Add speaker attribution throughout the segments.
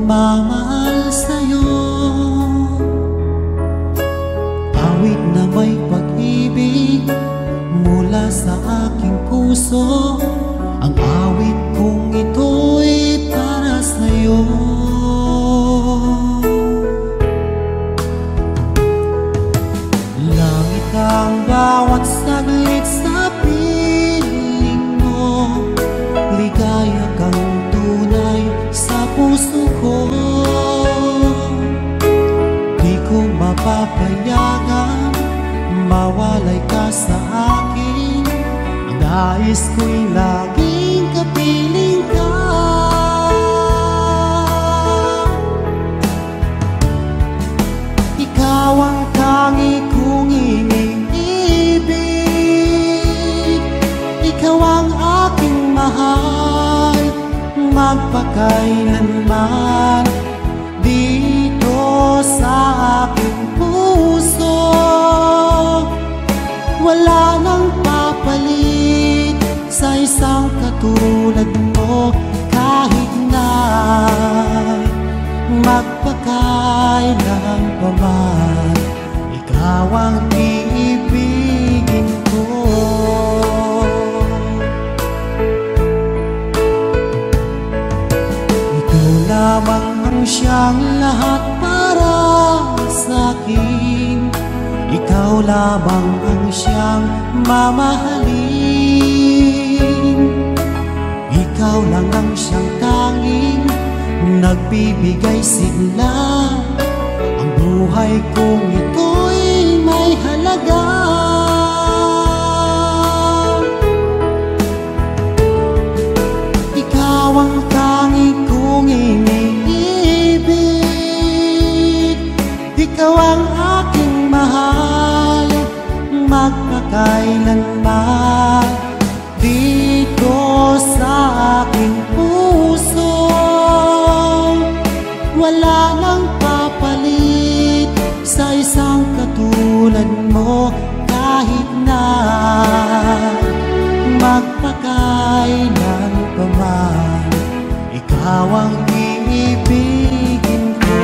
Speaker 1: pagmamahal sa'yo. Awit na may pag-ibig mula sa aking puso, ang awit kong ito'y para sa'yo. Langit ang bawat saglit sa piling mo, ligaya kang tunay sa puso ko. Di ko mapapayagan mawalay ka sa akin, ang nais ko'y laging kapiling ka. Ikaw ang tangi kong iniibig, ikaw ang aking mahal, magpakailanman dito sa aking puso. Wala nang papalit sa isang katulad mo, kahit na magpakailan pa man, ikaw ang iibigin ko. Ikaw lamang ang siyang lahat para sa akin, ikaw lamang ang siyang mamahalin. Ikaw lang ang siyang tanging nagbibigay sigla, ang buhay kong ito'y may halaga. Ikaw ang tanging kong iniibig, ikaw ang aking mahal, magpakailanman dito sa aking puso. Wala nang papalit sa isang katulad mo, kahit na magpakailan pa man, ikaw ang iibigin ko.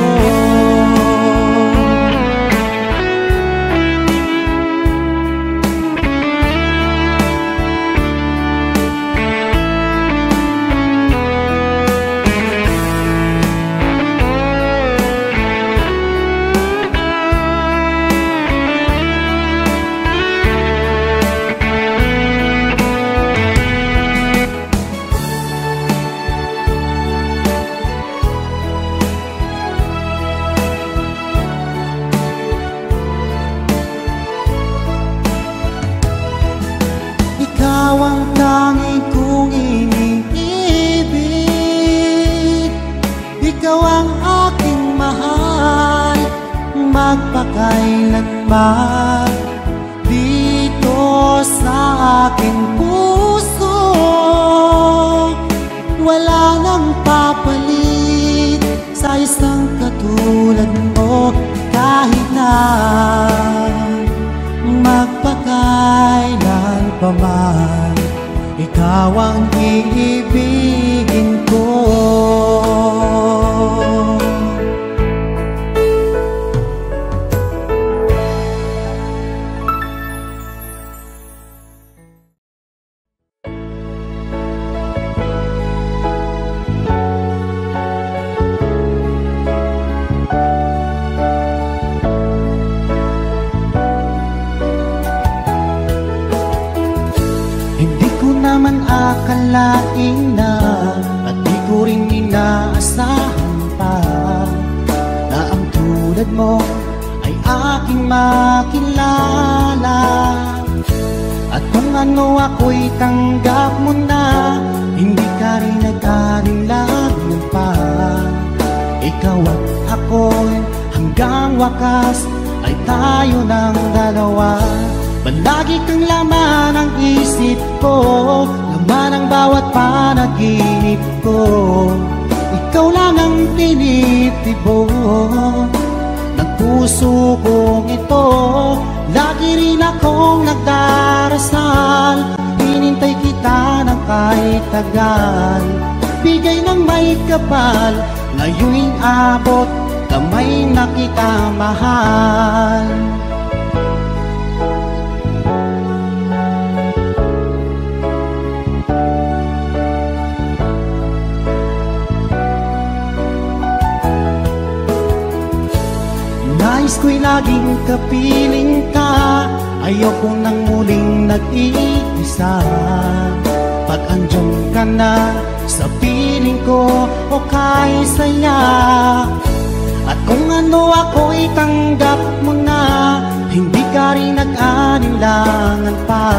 Speaker 1: Ikaw ang tanging kong iniibig, ikaw ang aking mahal, magpakailanman dito sa aking puso. Wala nang papalit sa isang katulad mo, kahit na magpakailan pa man, ikaw ang iibigin ko. Naman akalain na, at di ko rin inaasahan pa, na ang tulad mo ay aking makilala. At kung ano ako'y tanggap mo na, hindi ka rin nagkalinlangan pa. Ikaw at ako'y hanggang wakas ay tayo ng dalawa. Palagi kang laman ng isip ko, laman ng bawat panaginip ko. Ikaw lang ang tinitibok ng puso kong ito. Lagi rin akong nagdarasal, hinintay kita ng kahit tagal. Bigay ng may kapal, ngayon'y abot, kamay na kita mahal. Nais ko'y laging kapiling ka, ayoko nang muling nag-iisa. Pag andyan ka na sa piling ko, o kay saya. At kung ano ako'y tanggap mo na, hindi ka rin nag-alinlangan pa.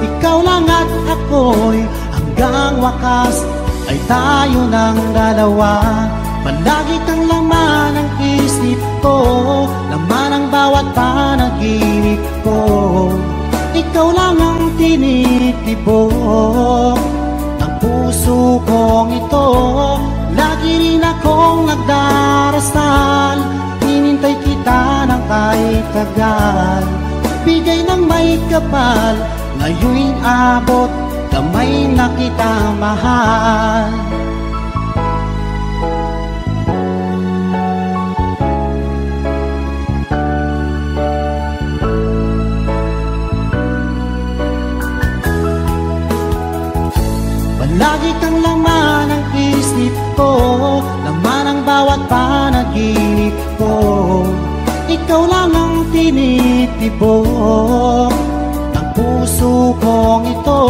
Speaker 1: Ikaw lang at ako'y hanggang wakas ay tayo ng dalawa. Palagi kang laman ng isip ko, laman ng bawat panaginip ko. Ikaw lang ang tinitibok ng puso kong ito. Lagi rin akong nagdarasal, hinintay kita ng kahit tagal. Bigay ng may kapal, ngayon'y abot, kamay na kita mahal. Lagi kang laman ng isip ko, laman ng bawat panaginip ko. Ikaw lang ang tinitibok ng puso kong ito.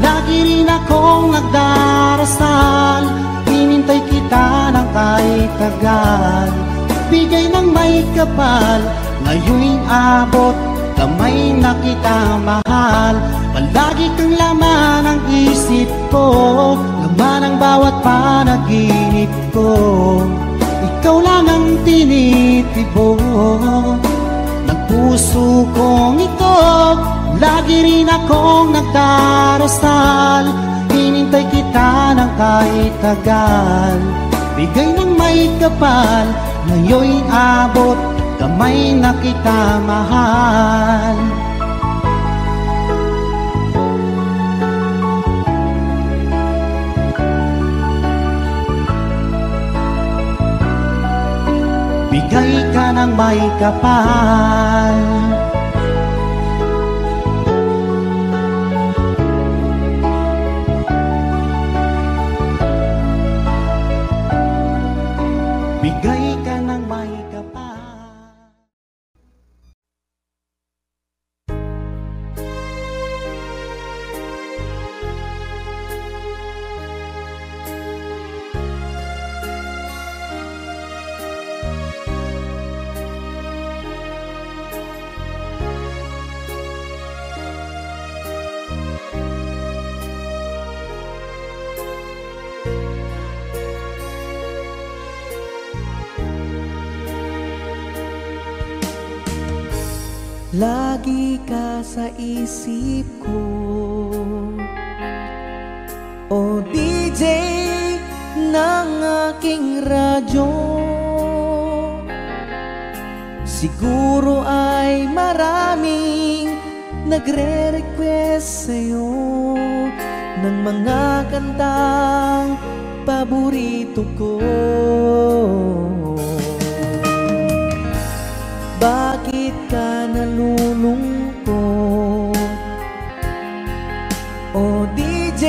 Speaker 1: Lagi rin akong nagdarasal, hinintay kita ng kahit tagal. Bigay ng may kapal, ngayon'y abot, kamay na kita mahal. Palagi kang laman ng isip ko, laman ng bawat panaginip ko. Ikaw lang ang tinitibok ng puso kong ito. Lagi rin akong nagdarasal, hinintay kita ng kahit tagal. Bigay ng may kapal, ngayon'y abot, kamay na kita mahal. Bigay ka ng may kapal. Bigay ka ng may kapal.
Speaker 2: Lagi ka sa isip ko, o DJ ng aking radyo. Siguro ay maraming nagre-request sa'yo ng mga kantang paborito ko. Bakit ka nalulungkot, o DJ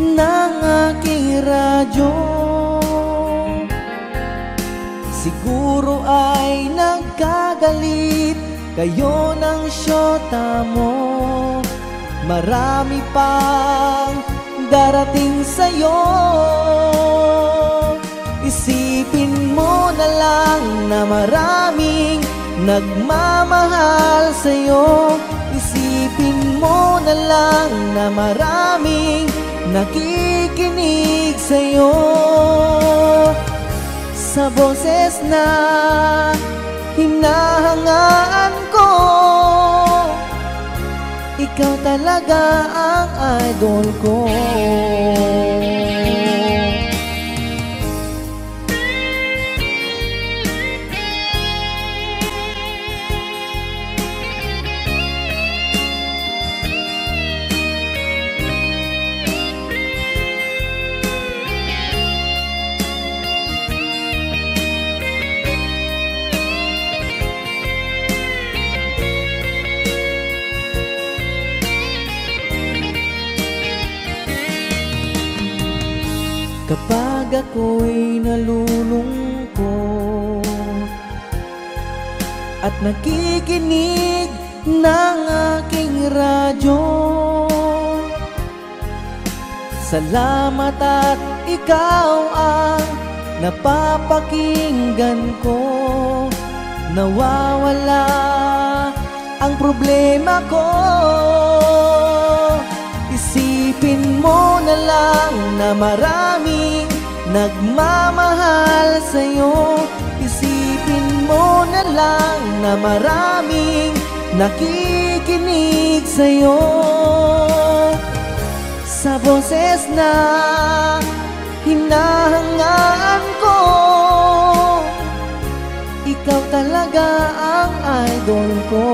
Speaker 2: ng aking radyo? Siguro ay nagkagalit kayo ng syota mo. Marami pang darating sa'yo. Isipin mo na lang na maraming nagmamahal sa'yo. Isipin mo na lang na maraming nakikinig sa'yo. Sa boses na hinahangaan ko, ikaw talaga ang idol ko. ako'y nalulungkot at nakikinig ng aking radyo. Salamat at ikaw ang napapakinggan ko. Nawawala ang problema ko. Isipin mo na lang na maraming nagmamahal sa'yo. Isipin mo na lang na maraming nakikinig sa'yo. Sa boses na hinahangaan ko, ikaw talaga ang idol ko.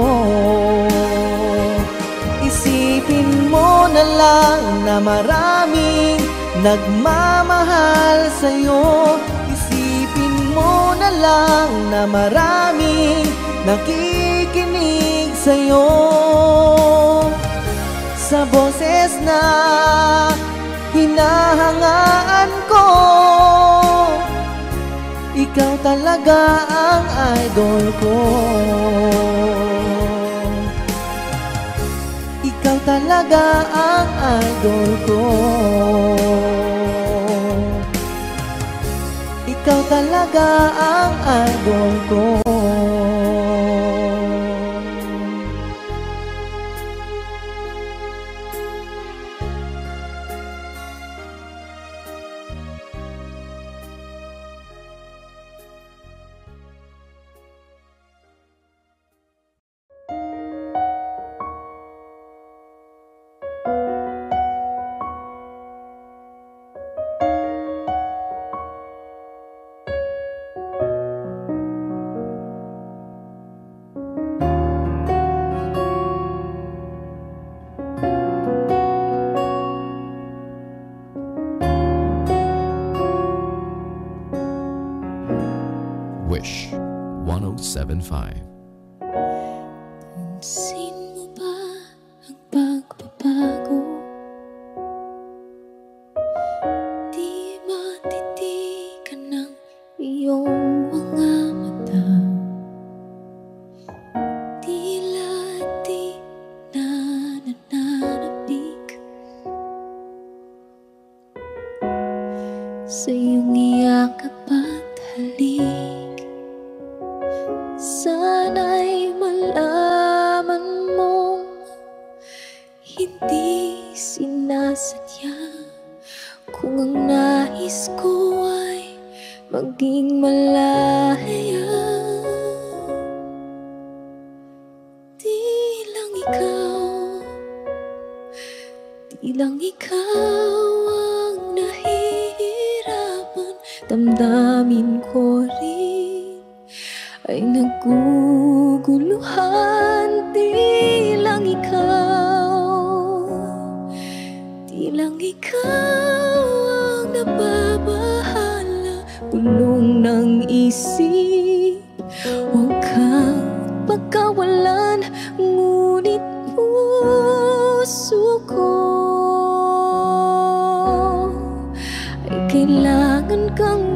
Speaker 2: Isipin mo na lang na maraming nagmamahal sa'yo. Isipin mo na lang na maraming nakikinig sa'yo. Sa boses na hinahangaan ko, ikaw talaga ang idol ko. Ikaw talaga ang idol ko. Ikaw talaga ang idol ko.
Speaker 3: Wish 1075.
Speaker 4: Pansin mo ba ang pagbabago? Di matitigan ng iyong mga mata. Tila di na nananabik sa iyong iyakap at halik. Sana'y malaman mong hindi sinasadya. Kung ang nais ko ay maging malaya, di lang ikaw ang nahihirapan. Damdamin ko rin ay naguguluhan. Di lang ikaw ang nababahala. Bulong ng isip, huwag kang pagkawalan. Ngunit puso ko ay kailangan kang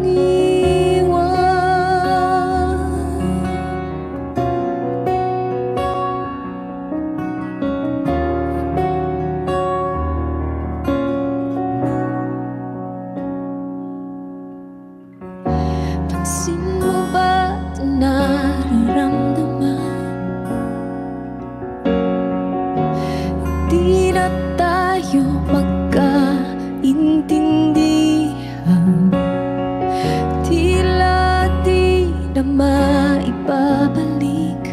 Speaker 4: maibabalik.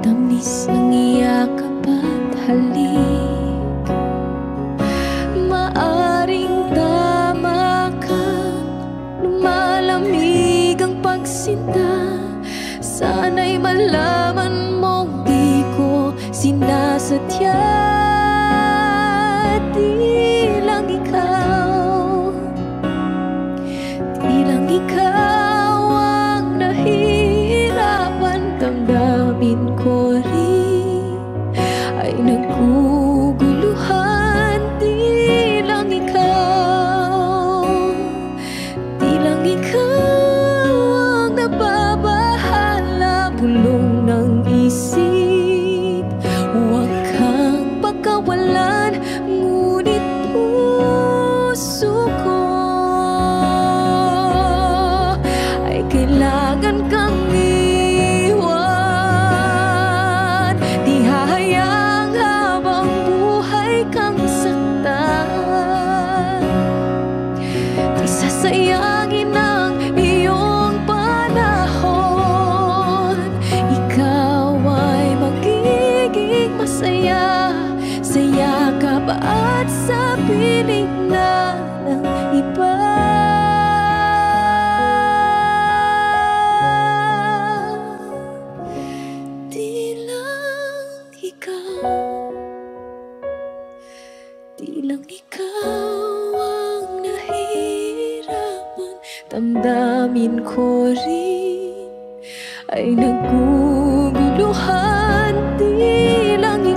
Speaker 4: Tamis ng iyakap at halik. Maaring tama ka, lumalamig ang pagsinta. Sana'y malaman mong di ko sinasadya. Di lang ikaw ang nahihirapan. Damdamin ko rin ay naguguluhan. Di lang ikaw sayangin ang iyong panahon. Ikaw ay magiging masaya sa yakap at sa piling na ng iba. Di lang ikaw ang nahirapan, damdamin ko rin ay naguguluhan. Di lang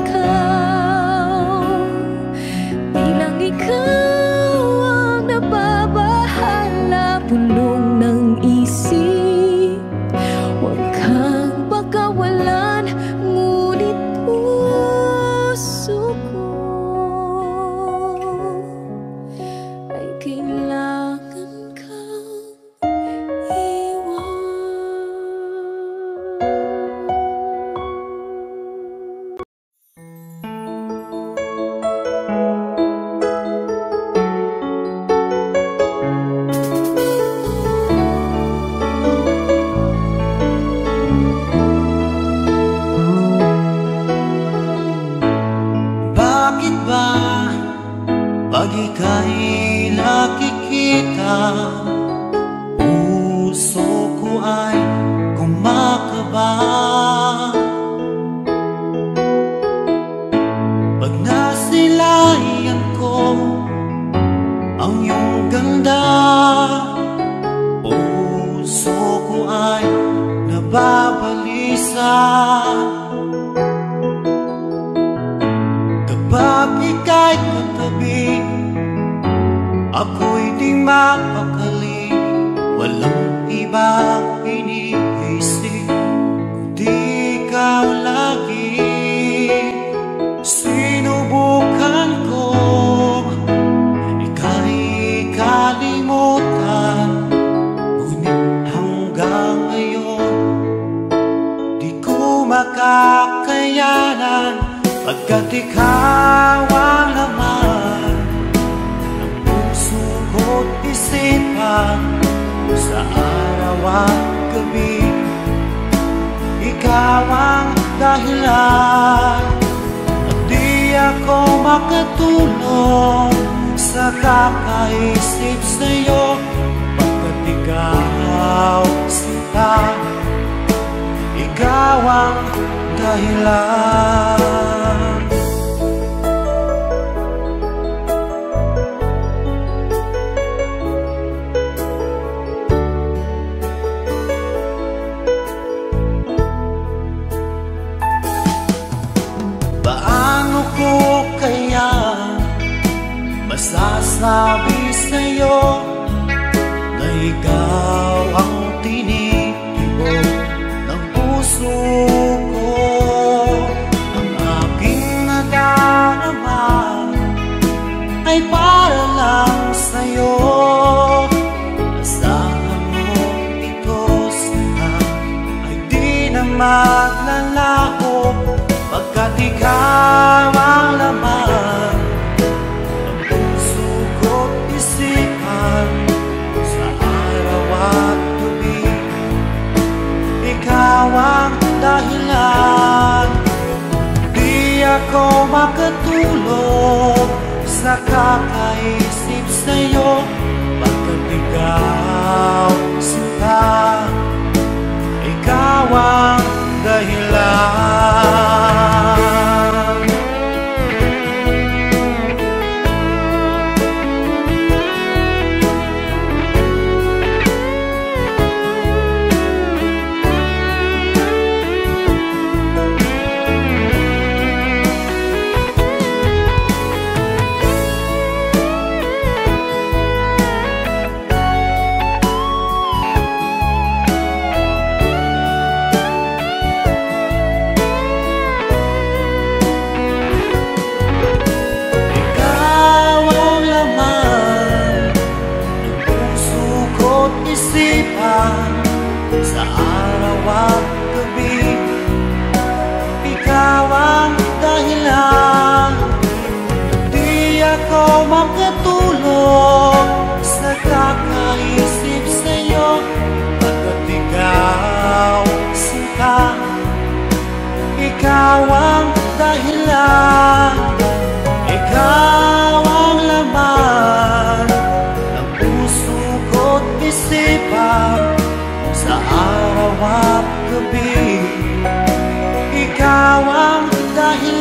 Speaker 4: ikaw ang nababahala, bulong ng isip. Huwag kang pagkawalan, ngunit puso ko ay kailangan kang iwan.
Speaker 1: Bakit ba pag ika'y nakikita, puso ko ay kumakaba? Pag nasilayan ko ang iyong ganda, puso ko ay nababalisa. Kapag ika'y katabi, ako'y di mapakali. Walang ibang iniisip kundi ikaw lagi. Sinubukan ko ika'y kalimutan, ngunit hanggang ngayon di ko makakayanan. Pagkat ikaw ang laman ng puso ko't isipan, sa araw at gabi ikaw ang dahilan. At di ako makatulog sa kakaisip sa'yo, pagkat ikaw sinta, ikaw ang dahilan. Paano ko kaya masasabi sa'yo na ikaw ang tinitibok ng puso ko? Ang aking nadarama ay para lang sa'yo. Asahan mo ito sana ay di na maglalaho, pagkat ikaw ang laman ng puso ko't isipan, sa araw at gabi ikaw ang dahilan. Di ako makatulog sa kakaisip sa'yo, pagkat ikaw sinta, ikaw ang dahilan.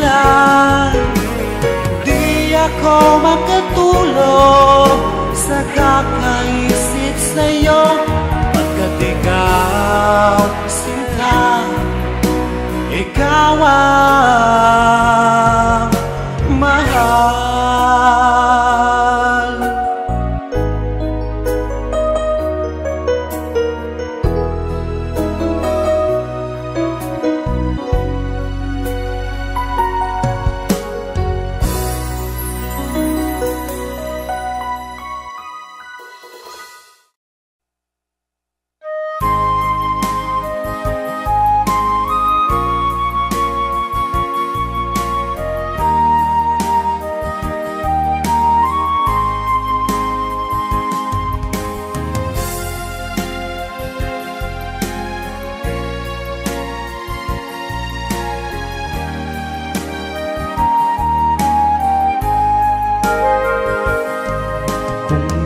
Speaker 1: ulan. Di ako makatulog sa kakaisip sa'yo, pagkat ikaw, sinta, ikaw ang mahal.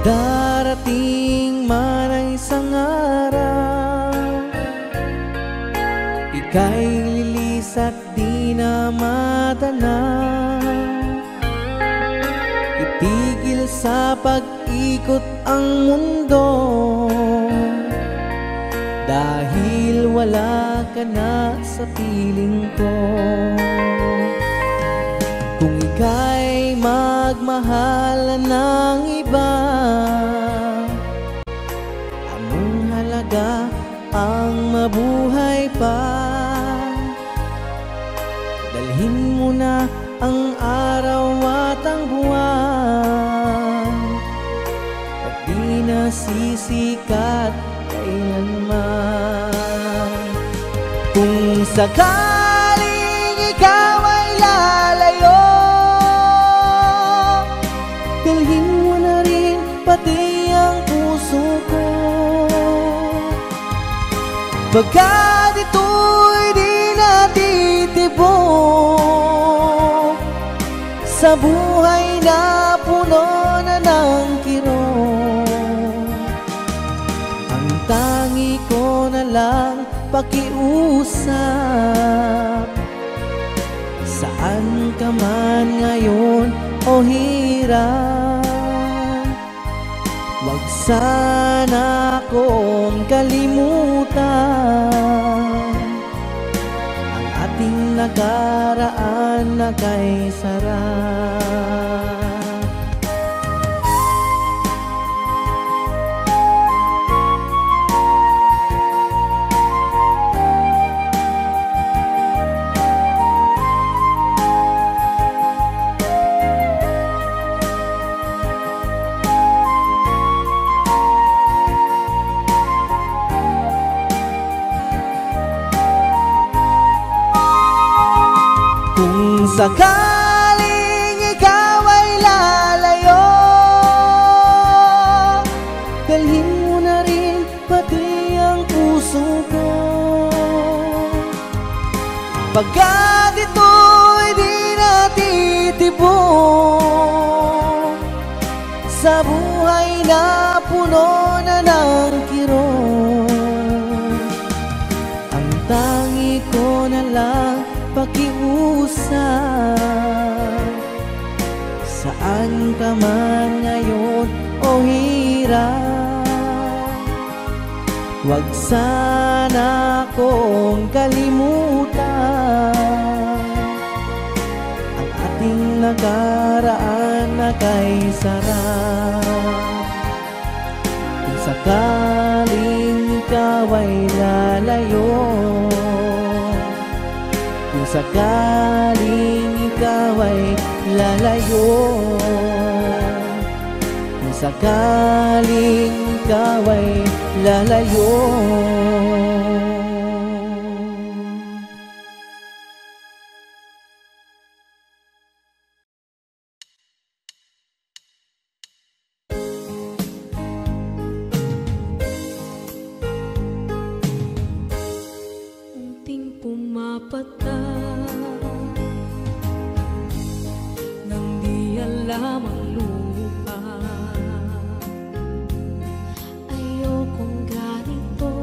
Speaker 2: Darating man ang isang araw, ika'y lilis at di na matanaw. Itigil sa pag-ikot ang mundo, dahil wala ka na sa piling ko. Kung ika'y magmahal ng iba, anong halaga ang mabuhay pa? Dalhin mo na ang araw at ang buwan, at di na sisikat kailanman. Kung sakaling ikaw ay lalayo, dalhin mo na rin pati ang puso ko, pagkat ito'y di natitibok sa buhay na puno na ng kirot. Ang tangi ko na lang pakiusap, saan ka man ngayon o hirap, wag sana akong kalimutan ang ating nakaraan na kay sarap. Kung sakaling ikaw ay lalayo, dalhin mo na rin pati ang puso ko, pagkat ito'y di natitibok sa buhay na puno na ng kirot. Ang tangi ko na lang pakiusap, saan ka man ngayon o hirap, wag sana akong kalimutan ang ating nakaraan na kay sarap. Kung sakaling ikaw ay lalayo, kung sakaling ikaw ay lalayo, kung sakaling ikaw ay lalayo,
Speaker 4: unting pumapatak nang di alam ang lupa. Ayokong ganito,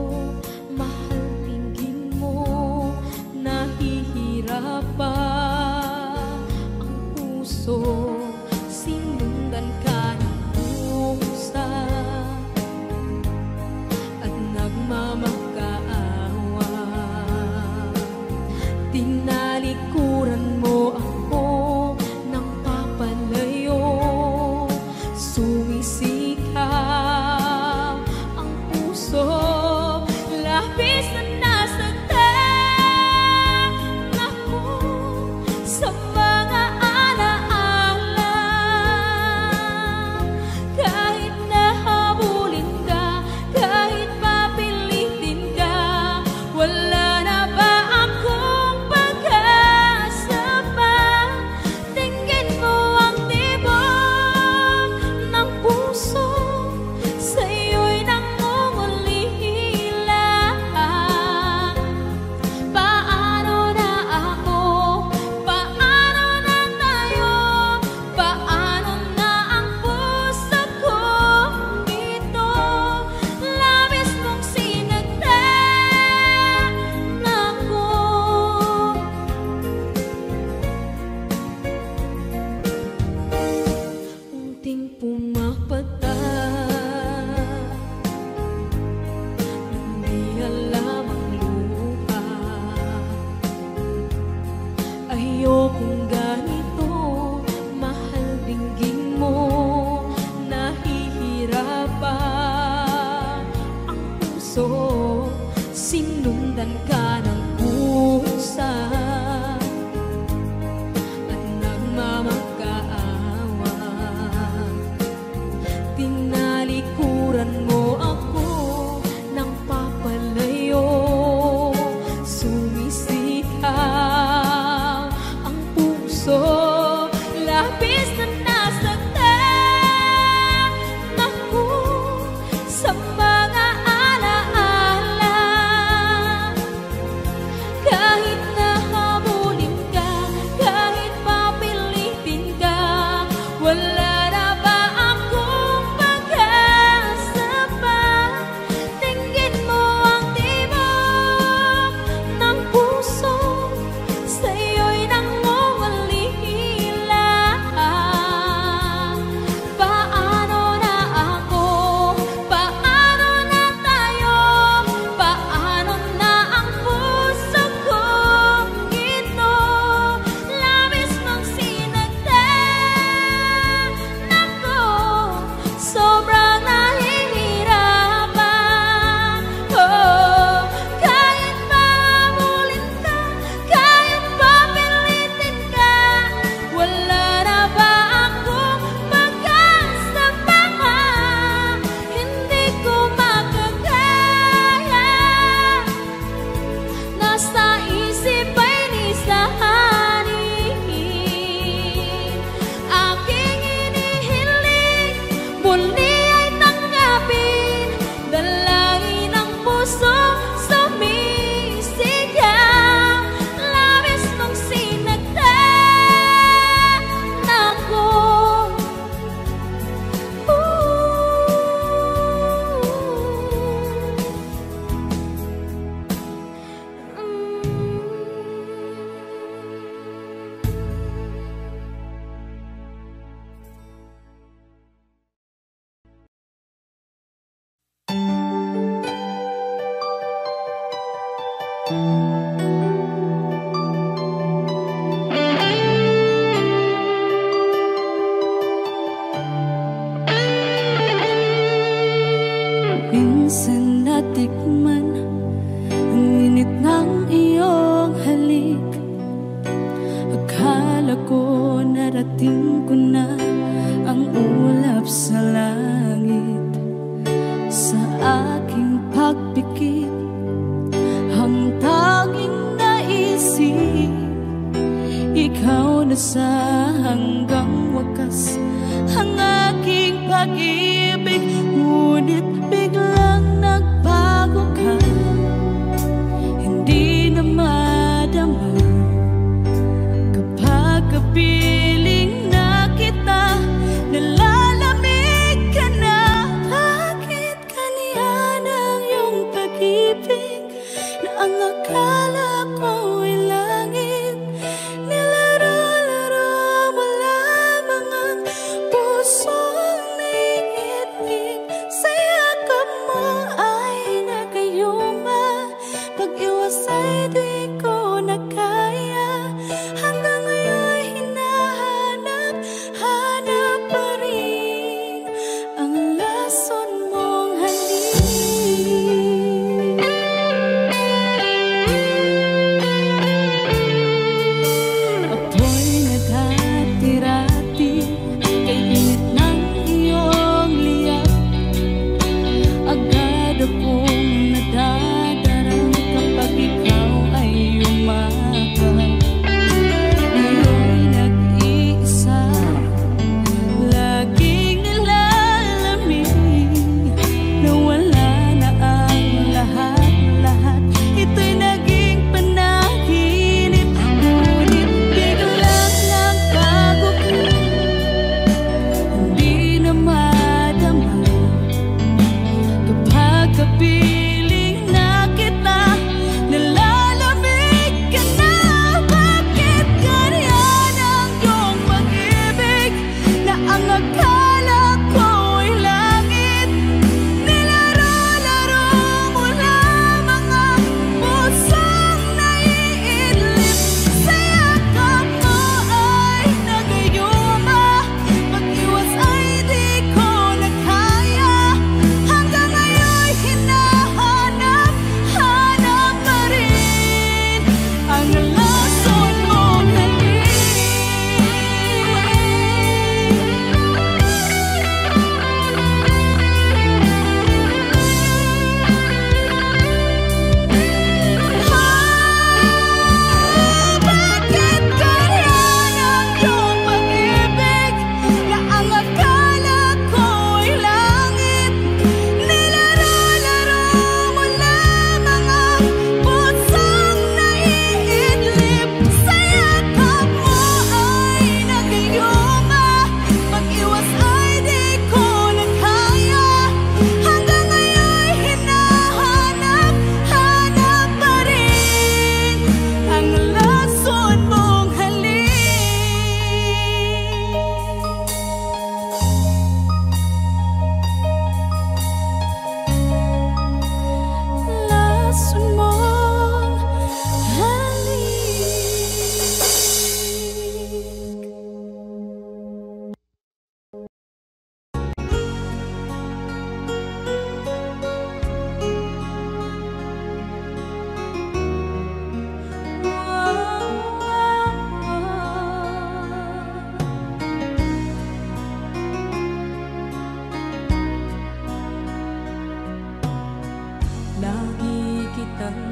Speaker 4: puso, sinundan ka ng pusa at nagmamakaawa. Tinalikuran mo ako ng papalayo, sumisigaw ang puso, labis na nasaktan ako sa mga alaala. Kahit nahabulin ka, kahit papilitin ka, wala na ba akong pag-asa pa? Tingin mo ang tibok ng puso, sa'yo'y nangungulila. Paano na ako? Paano na tayo? Paano na ang puso kong ito? Labis mong sinagdan ako, sobrang nahihirapan. Oh, kahit mahabulin ka, kahit papilitin ka, wala na ba akong pag-asa pa? Hindi ko makakaya, nasa isip ay nisahanin. Aking inihiling, muli ay tanggapin, dalangin ang puso, sumisigaw. Labis mong sinagdan ako. Minsan natikman ang init ng iyong halik. Akala ko narating ko na ang ulap sa langit. Sa aking pagpikit, ang tanging naisip, ikaw na sa hanggang wakas ang aking pag-ibig. Ngunit biglang nagbago ka, hindi na madama kapag kapiling na kita, nalalamig ka na. Bakit kaniyan ang iyong pag-ibig na ang akala ko ay langit? Nilaro-laro mo lamang ang pusong naiinip.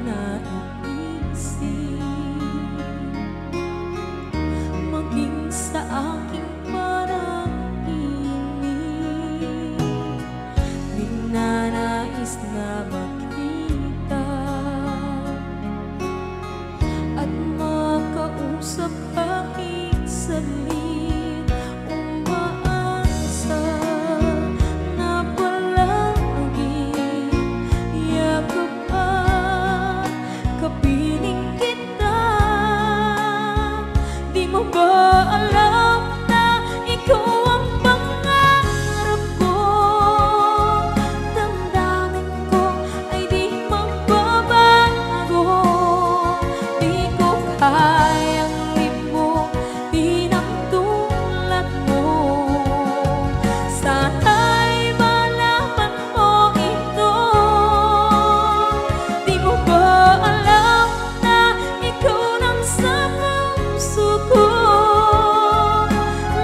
Speaker 4: naiisip, maging sa aking parang inig, di nanais na makita at makausap kahit saglit. Umaasa na palaging yakap at kapiling kita. Di mo ba alam na ikaw ang pangarap ko? Damdamin ko ay di magbabago. Di ko kayang limutin ang tulad mo. Sana'y malaman mo ito. Di mo ba alam na ikaw lang sa puso ko?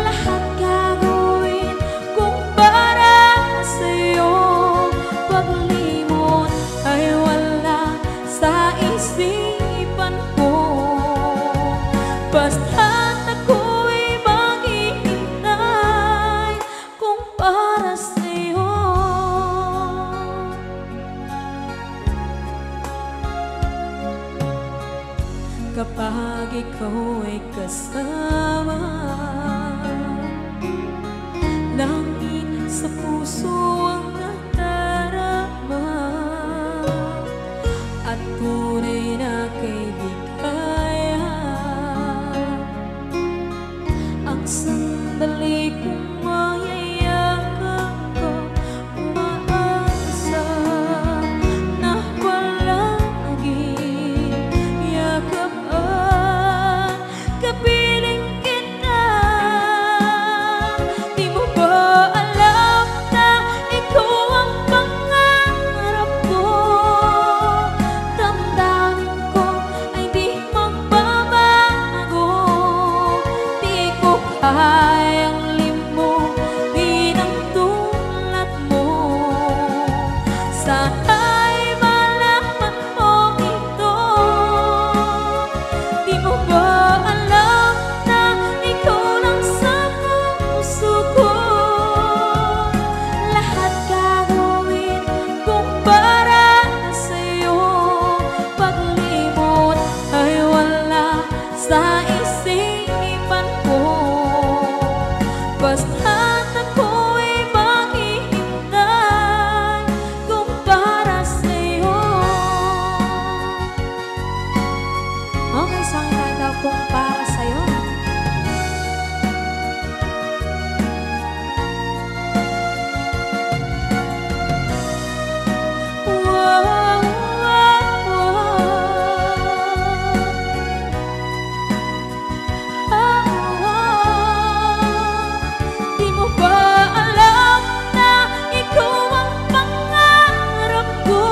Speaker 4: Lahat gagawin kung para sa'yo. Paglimot ay wala sa isipan ko. Basta't ako'y maghihintay kung para sa'yo. Kapag ikaw ay kasama, langit sa puso ang nadarama, at tunay na kaibigan. Ang sandali kong mayayakap ko, umaasa na palaging yakap at kapiling kita. Di mo ba alam na ikaw ang pangarap ko? Damdamin ko ay di magbabago. Di ko kayang limutin ang tulad mo. Sana'y malaman mo ito. Di mo ba alam na ikaw lang sa puso ko? Lahat gagawin kung para sa'yo. Paglimot ay wala sa isipan ko. Basta't ako'y maghihintay kung para sa'yo. Okay, saan tayo kung para sa'yo? Wow, wow, di mo ba alam na ikaw ang pangarap ko?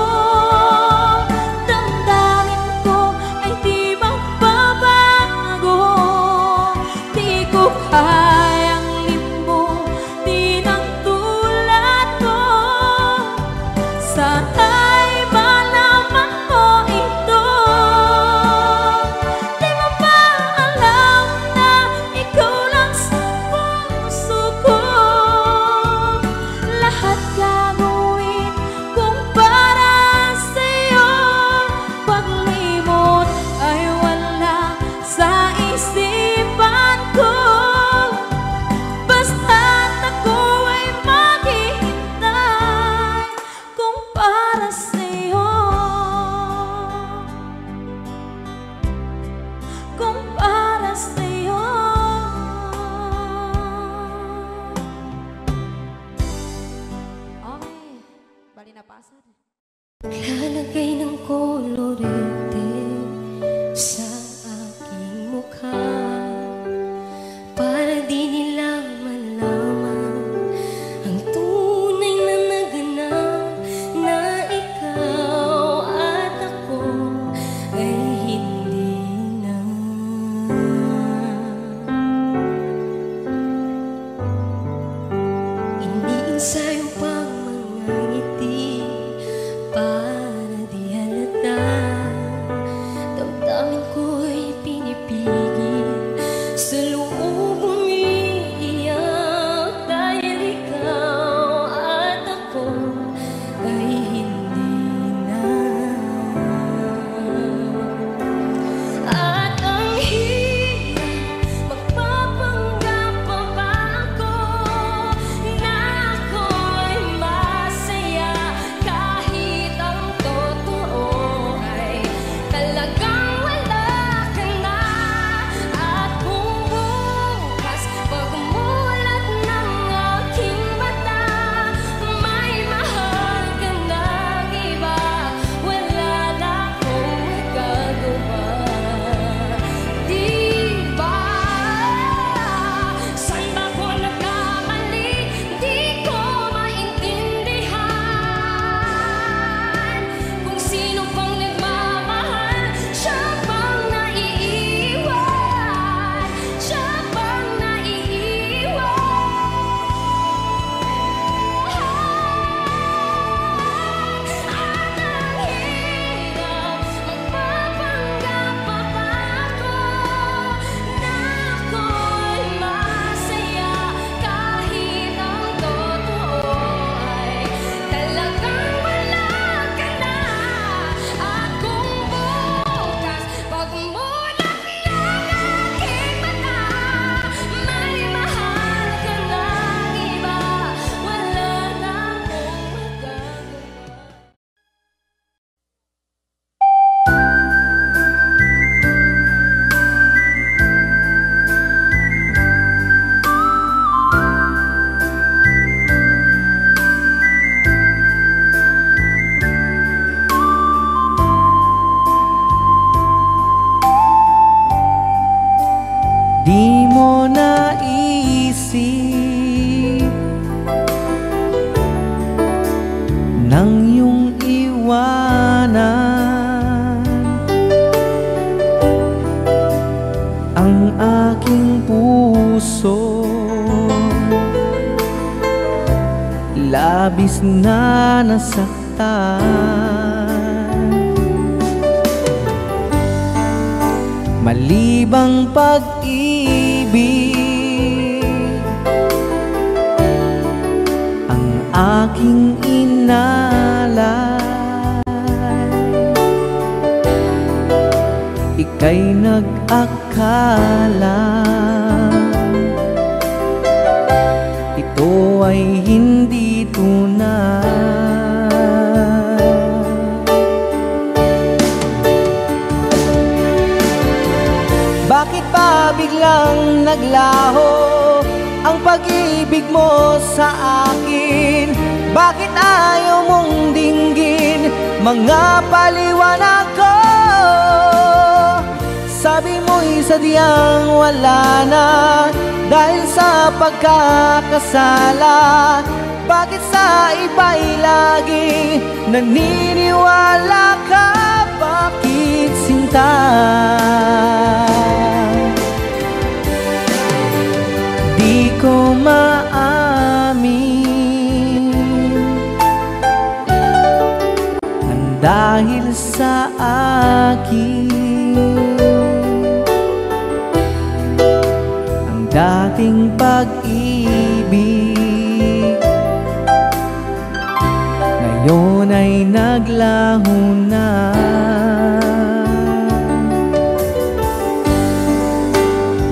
Speaker 4: Damdamin ko ay di magbabago. Di ko kayang limutin ang tulad mo. Sana'y malaman mo ito. Di mo ba alam na ikaw lang sa puso ko? Lahat gagawin kung para sa'yo. Paglimot ay wala sa isipan ko. Basta't ako ay maghihintay kung para sa'yo. Kung para sa'yo. Okay, bali na pasad.
Speaker 5: Lalagay ng kolorete sa aking mukha para di nila malaman ang tunay na naganap, na ikaw at ako ay hindi na. Iniinsayo pang mga ngiti para di halata
Speaker 2: nang iyong iwanan ang aking puso. Labis na nasaktan, malibang pag-ibig ang aking inalay. Ika'y nag-akala ito ay hindi tunay. Bakit ba biglang naglaho ang pag-ibig mo sa akin? Bakit ayaw mong dinggin mga paliwanag ko? Sabi mo'y sadyang wala na dahil sa pagkakasala. Bakit sa iba'y laging naniniwala ka? Bakit sinta? Di ko maamin ang dahil sa akin ang dating pag-ibig ngayon ay naglaho na.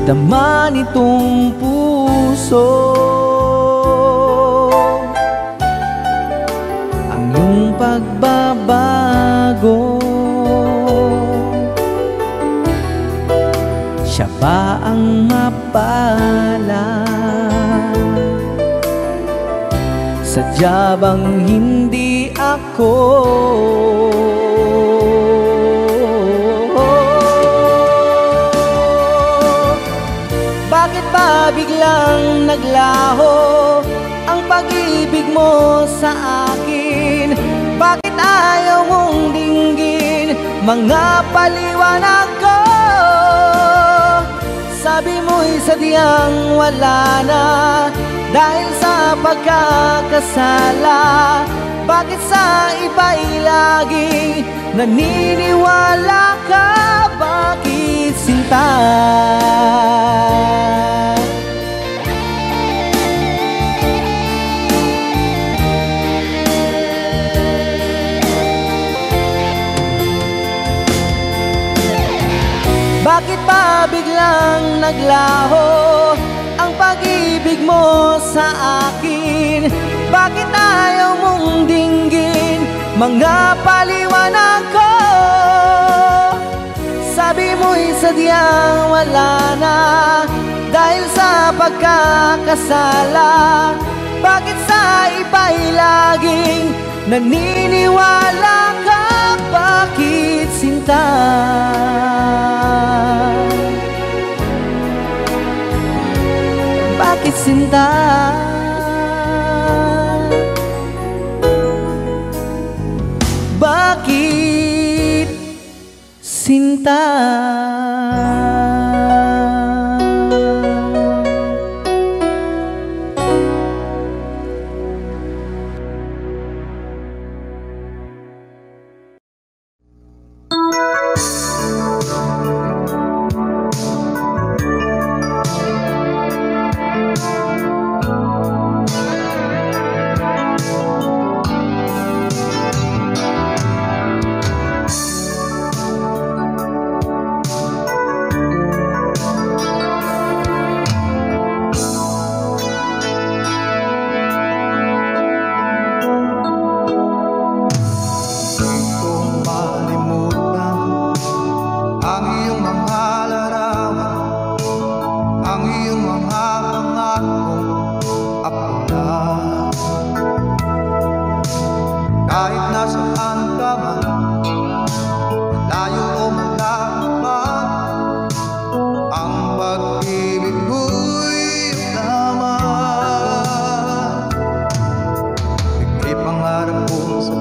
Speaker 2: Dama nitong puso ang iyong pagbabago. Siya ba ang mapala? Sadya bang hindi ako? Bakit ba biglang naglaho ang pag-ibig mo sa akin? Bakit ayaw mong dinggin mga paliwanag ko? Sabi mo'y sadyang wala na dahil sa pagkakasala. Bakit sa iba'y laging naniniwala ka? Bakit sinta? Bakit ba biglang naglaho ang pag-ibig mo sa akin? Bakit ayaw mong dinggin mga paliwanag ko? Sabi mo'y sadyang wala na dahil sa pagkakasala. Bakit sa iba'y laging naniniwala ka? Bakit sinta? Bakit sinta? Bakit sinta?
Speaker 6: Pangarap ko sa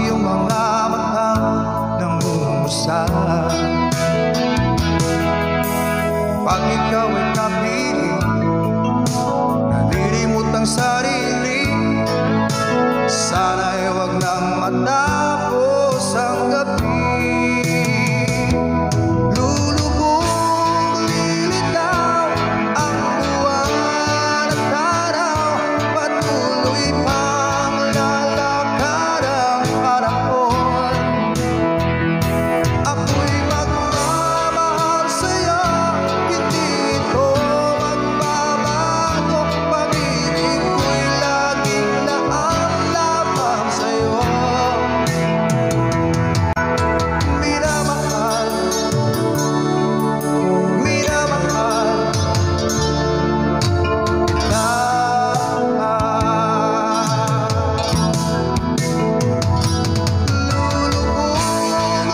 Speaker 6: iyong mga matang nangungusap. Pag ikaw ay kapiling, nalilimot ang sarili. Sana'y huwag nang matapos ang gabi. Lulubog, lilitaw ang buwan at araw, patuloy pang lalakad ang panahon. Ako'y magmamahal sa'yo, hindi ito magbabago. Pag-ibig ko'y laging laan lamang sa'yo. Minamahal, minamahal kita. Lulubog,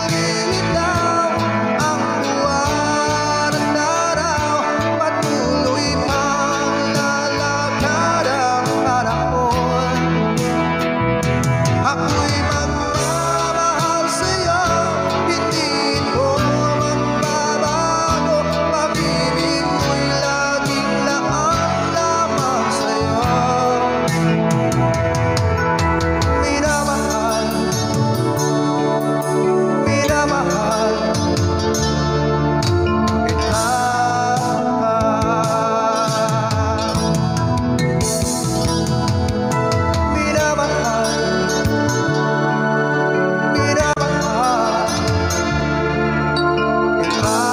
Speaker 6: lilitaw ang buwan at araw, patuloy pang lalakad ang panahon. Ako'y magmamahal sa'yo, hindi ito magbabago. Pag-ibig ko'y laging laan lamang sa'yo. Minamahal, minamahal kita. Minamahal, minamahal kita.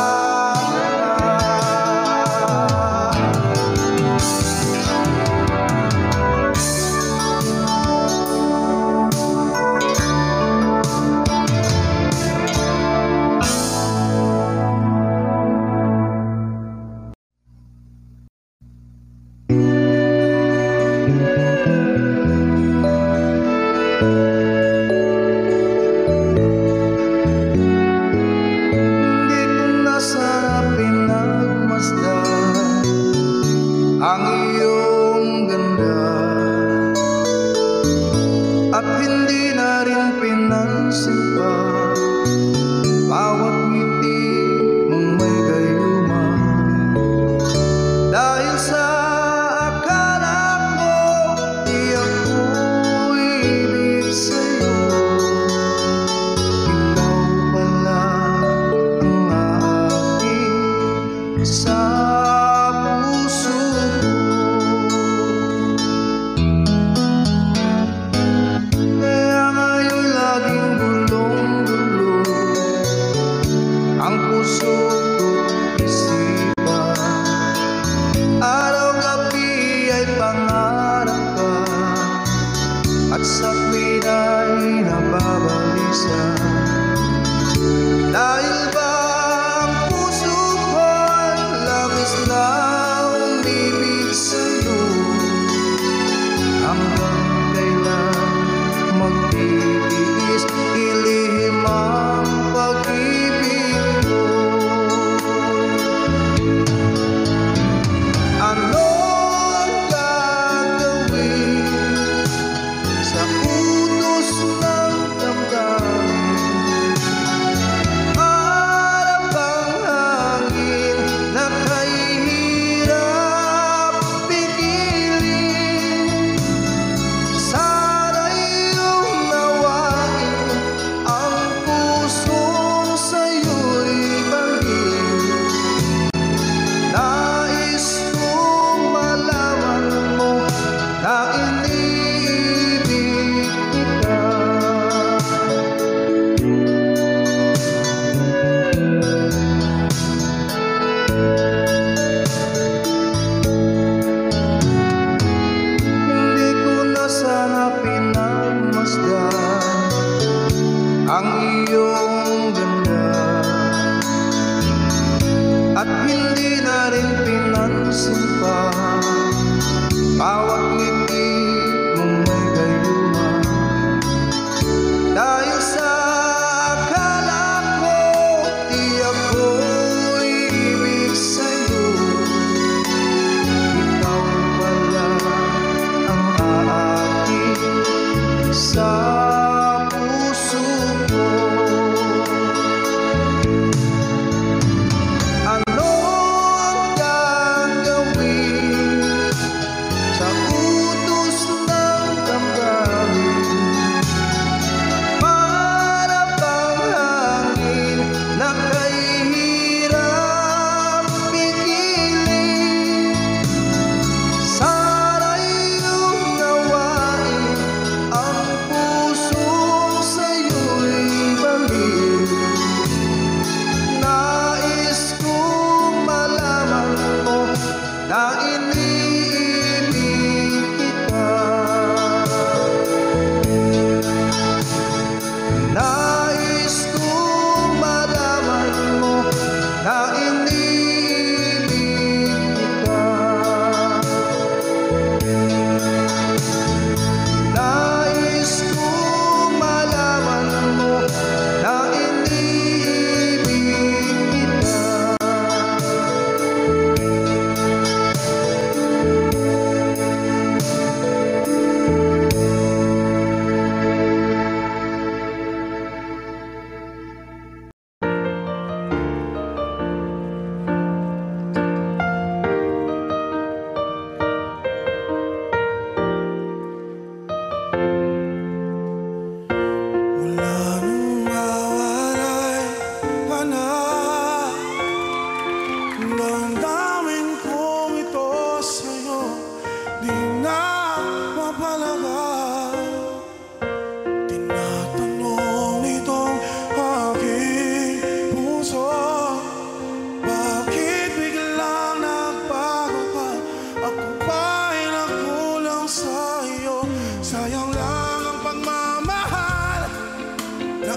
Speaker 6: Hindi ko na sana pinagmasdan ang iyong ganda, at hindi na rin pinansin pa bawat ngiti mong may gayuma. Dahil sa akala ko di ako ibig sa'yo, ikaw pala ang aking sa puso ko. Kaya ngayon laging gulong-gulo ang puso ko't isipan. Araw-gabi ay pangarap ka, at sa tuwin ay nababalisa. Dahil ba ang puso ko'y labis na umibig sa'yo? Hanggang kailan magtitiis ilihim ang pag-ibig ko? Anong gagawin sa utos ng damdamin? Para bang hangin na kahirap pigilin? Sana'y unawain ang pusong sa'yo'y bangin. Nais kong malaman mo na iniibig kita. Hindi ko na sana pinagmasdan ang iyong ganda, at hindi na rin pinansin pa bawat ngiti mong may gayuma. Dahil sa akala ko di ako ibig sa'yo, ikaw pala ang aking sa puso.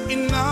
Speaker 6: ina